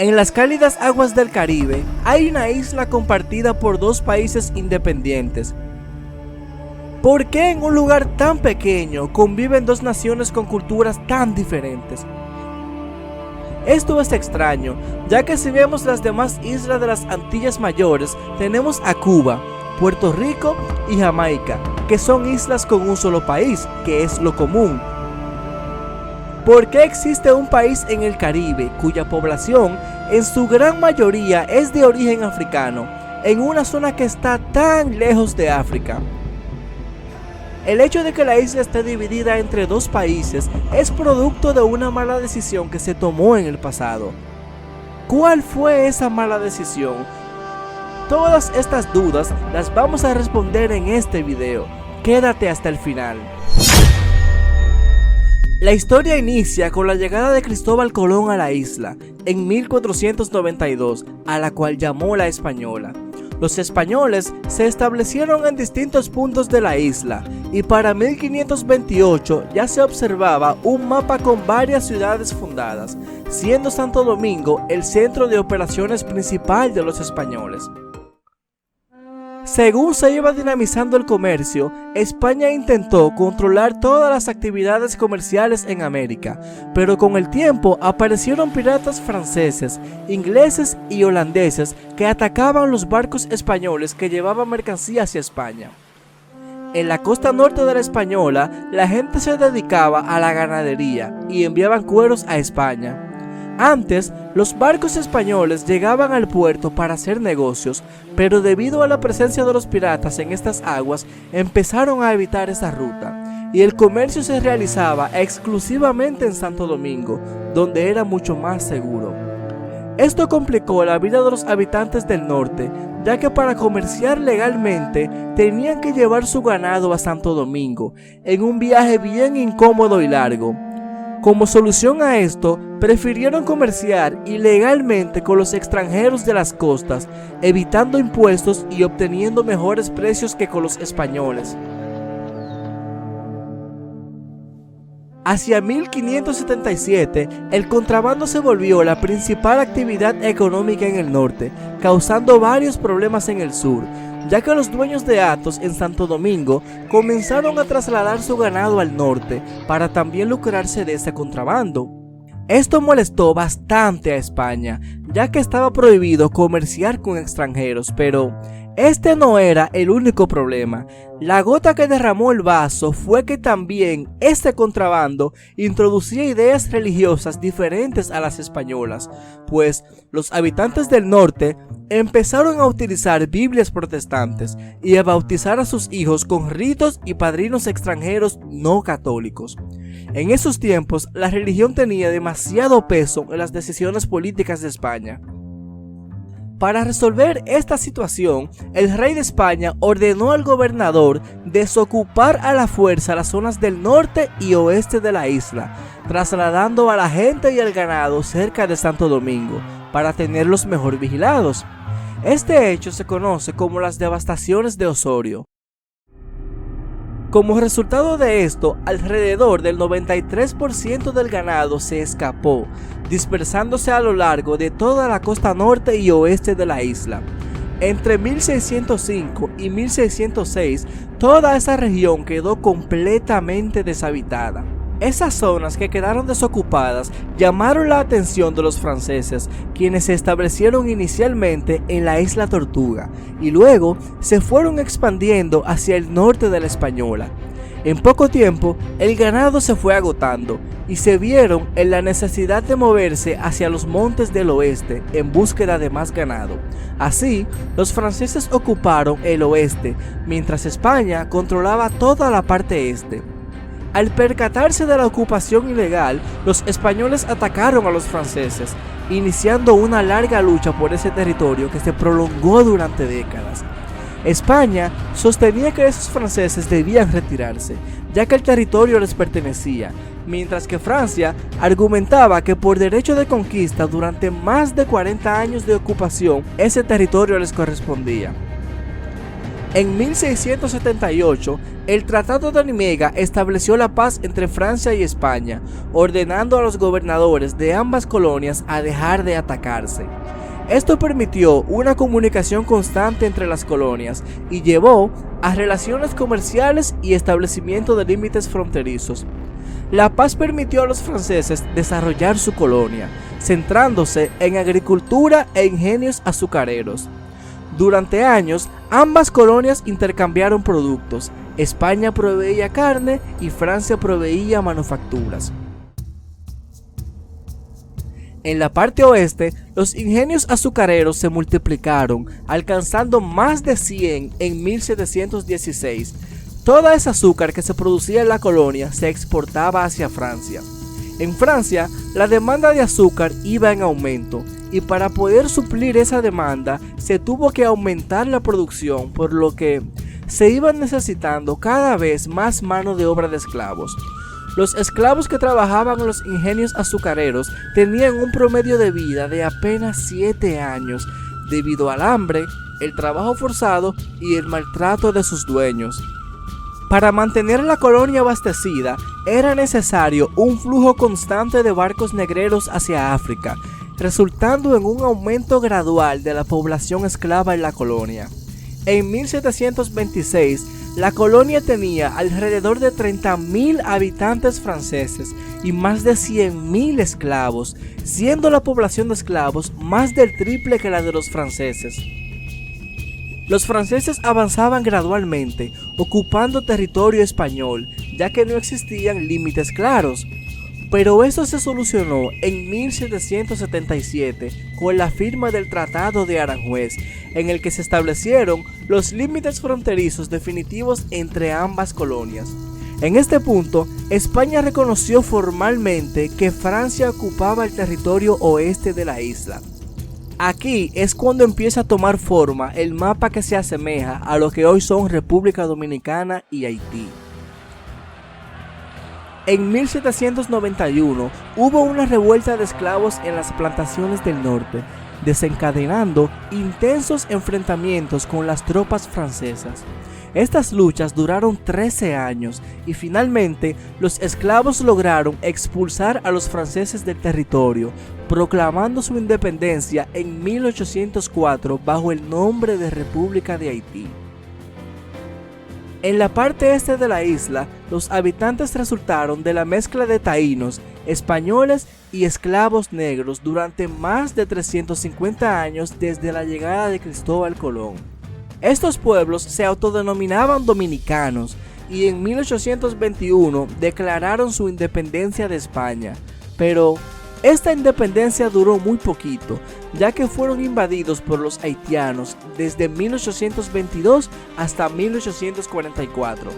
En las cálidas aguas del Caribe hay una isla compartida por dos países independientes. ¿Por qué en un lugar tan pequeño conviven dos naciones con culturas tan diferentes? Esto es extraño, ya que si vemos las demás islas de las Antillas Mayores, tenemos a Cuba, Puerto Rico y Jamaica, que son islas con un solo país, que es lo común. ¿Por qué existe un país en el Caribe cuya población en su gran mayoría es de origen africano, en una zona que está tan lejos de África? El hecho de que la isla esté dividida entre dos países es producto de una mala decisión que se tomó en el pasado. ¿Cuál fue esa mala decisión? Todas estas dudas las vamos a responder en este video. Quédate hasta el final. La historia inicia con la llegada de Cristóbal Colón a la isla en 1492, a la cual llamó La Española. Los españoles se establecieron en distintos puntos de la isla y para 1528 ya se observaba un mapa con varias ciudades fundadas, siendo Santo Domingo el centro de operaciones principal de los españoles. Según se iba dinamizando el comercio, España intentó controlar todas las actividades comerciales en América, pero con el tiempo aparecieron piratas franceses, ingleses y holandeses que atacaban los barcos españoles que llevaban mercancía hacia España. En la costa norte de la Española, la gente se dedicaba a la ganadería y enviaban cueros a España. Antes, los barcos españoles llegaban al puerto para hacer negocios, pero debido a la presencia de los piratas en estas aguas, empezaron a evitar esa ruta, y el comercio se realizaba exclusivamente en Santo Domingo, donde era mucho más seguro. Esto complicó la vida de los habitantes del norte, ya que para comerciar legalmente tenían que llevar su ganado a Santo Domingo, en un viaje bien incómodo y largo. Como solución a esto, prefirieron comerciar ilegalmente con los extranjeros de las costas, evitando impuestos y obteniendo mejores precios que con los españoles. Hacia 1577, el contrabando se volvió la principal actividad económica en el norte, causando varios problemas en el sur, ya que los dueños de hatos en Santo Domingo comenzaron a trasladar su ganado al norte para también lucrarse de ese contrabando. Esto molestó bastante a España, ya que estaba prohibido comerciar con extranjeros, pero este no era el único problema. La gota que derramó el vaso fue que también este contrabando introducía ideas religiosas diferentes a las españolas, pues los habitantes del norte empezaron a utilizar Biblias protestantes y a bautizar a sus hijos con ritos y padrinos extranjeros no católicos. En esos tiempos, la religión tenía demasiado peso en las decisiones políticas de España. Para resolver esta situación, el rey de España ordenó al gobernador desocupar a la fuerza las zonas del norte y oeste de la isla, trasladando a la gente y el ganado cerca de Santo Domingo, para tenerlos mejor vigilados. Este hecho se conoce como las devastaciones de Osorio. Como resultado de esto, alrededor del 93% del ganado se escapó, dispersándose a lo largo de toda la costa norte y oeste de la isla. Entre 1605 y 1606, toda esa región quedó completamente deshabitada. Esas zonas que quedaron desocupadas llamaron la atención de los franceses, quienes se establecieron inicialmente en la isla Tortuga y luego se fueron expandiendo hacia el norte de la Española. En poco tiempo, el ganado se fue agotando y se vieron en la necesidad de moverse hacia los montes del oeste en búsqueda de más ganado. Así, los franceses ocuparon el oeste, mientras España controlaba toda la parte este. Al percatarse de la ocupación ilegal, los españoles atacaron a los franceses, iniciando una larga lucha por ese territorio que se prolongó durante décadas. España sostenía que esos franceses debían retirarse, ya que el territorio les pertenecía, mientras que Francia argumentaba que por derecho de conquista durante más de 40 años de ocupación, ese territorio les correspondía. En 1678, el Tratado de Nimega estableció la paz entre Francia y España, ordenando a los gobernadores de ambas colonias a dejar de atacarse. Esto permitió una comunicación constante entre las colonias y llevó a relaciones comerciales y establecimiento de límites fronterizos. La paz permitió a los franceses desarrollar su colonia, centrándose en agricultura e ingenios azucareros. Durante años, ambas colonias intercambiaron productos. España proveía carne y Francia proveía manufacturas. En la parte oeste, los ingenios azucareros se multiplicaron, alcanzando más de 100 en 1716. Toda esa azúcar que se producía en la colonia se exportaba hacia Francia. En Francia, la demanda de azúcar iba en aumento, y para poder suplir esa demanda se tuvo que aumentar la producción, por lo que se iban necesitando cada vez más mano de obra de esclavos. Los esclavos que trabajaban en los ingenios azucareros tenían un promedio de vida de apenas 7 años, debido al hambre, el trabajo forzado y el maltrato de sus dueños. Para mantener la colonia abastecida, era necesario un flujo constante de barcos negreros hacia África, resultando en un aumento gradual de la población esclava en la colonia. En 1726, la colonia tenía alrededor de 30.000 habitantes franceses y más de 100.000 esclavos, siendo la población de esclavos más del triple que la de los franceses. Los franceses avanzaban gradualmente, ocupando territorio español, ya que no existían límites claros. Pero eso se solucionó en 1777 con la firma del Tratado de Aranjuez, en el que se establecieron los límites fronterizos definitivos entre ambas colonias. En este punto, España reconoció formalmente que Francia ocupaba el territorio oeste de la isla. Aquí es cuando empieza a tomar forma el mapa que se asemeja a lo que hoy son República Dominicana y Haití. En 1791 hubo una revuelta de esclavos en las plantaciones del norte, desencadenando intensos enfrentamientos con las tropas francesas. Estas luchas duraron 13 años y finalmente los esclavos lograron expulsar a los franceses del territorio, proclamando su independencia en 1804 bajo el nombre de República de Haití. En la parte este de la isla, los habitantes resultaron de la mezcla de taínos, españoles y esclavos negros durante más de 350 años desde la llegada de Cristóbal Colón. Estos pueblos se autodenominaban dominicanos y en 1821 declararon su independencia de España, pero esta independencia duró muy poquito, ya que fueron invadidos por los haitianos desde 1822 hasta 1844.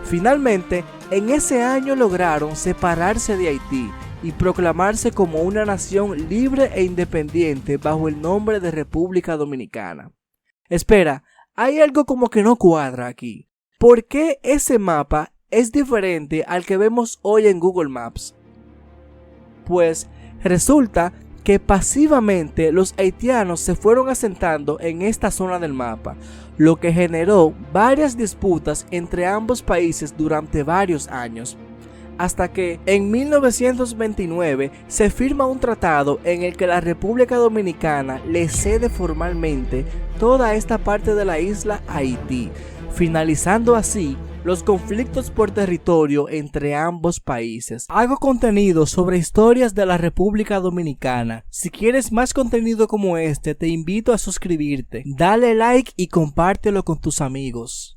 Finalmente, en ese año lograron separarse de Haití y proclamarse como una nación libre e independiente bajo el nombre de República Dominicana. Espera, hay algo como que no cuadra aquí. ¿Por qué ese mapa es diferente al que vemos hoy en Google Maps? Pues resulta que pasivamente los haitianos se fueron asentando en esta zona del mapa, lo que generó varias disputas entre ambos países durante varios años, hasta que en 1929 se firma un tratado en el que la República Dominicana le cede formalmente toda esta parte de la isla a Haití, finalizando así los conflictos por territorio entre ambos países. Hago contenido sobre historias de la República Dominicana. Si quieres más contenido como este, te invito a suscribirte, dale like y compártelo con tus amigos.